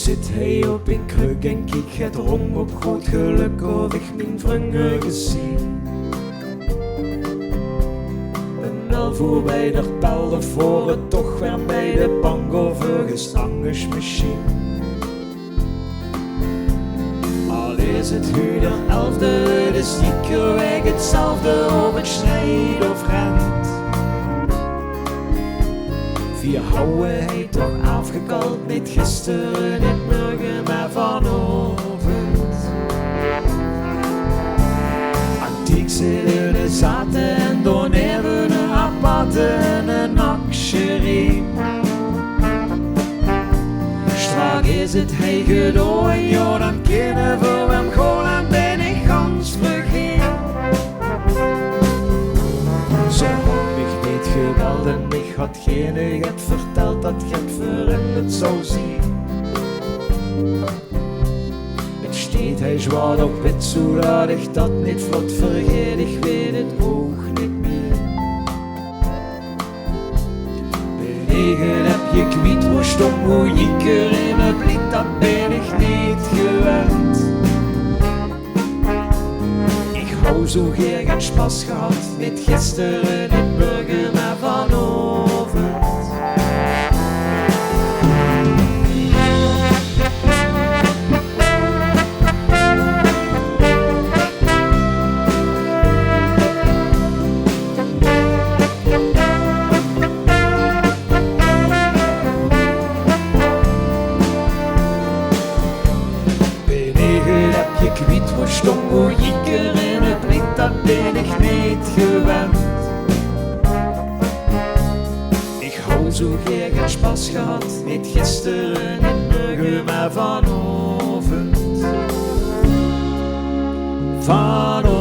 zit hij op een kruk en kijk het rond op groot geluk of ik mijn vrienden gezien. En al voorbij de pelden voor het toch weer bij de bank over gestangersmachine. Al is het nu de 11e, de ziekenweg hetzelfde of het snijdt of rent. Vier houden hij toch afgekald, niet gisteren, niet morgen, maar vanochtend. Antiek zitten de zaten en dan hebben een aparte en een akcherie. Strak is het hij gedaan, ja dan kunnen we hem gaan en ben ik gans vergeten. Ze had mich niet gebeld en ik had geen het verteld dat je het veranderd zou zien. Het steed hij zwaar op wit zodat ik dat niet vlot vergeet, ik weet het ook niet meer. Beneden heb je kwietworst om hoe ik er in het lied, dat ben ik niet gewend. Ik hou zo geen geen spas gehad, niet gisteren, niet morgen, maar vanochtend. Beneden heb je kwietworst om hoe ik er in het lied, dat ben ik niet gewend. Ik hou zo geen spas gehad, niet gisteren, niet morgen, maar vanochtend. Vanochtend.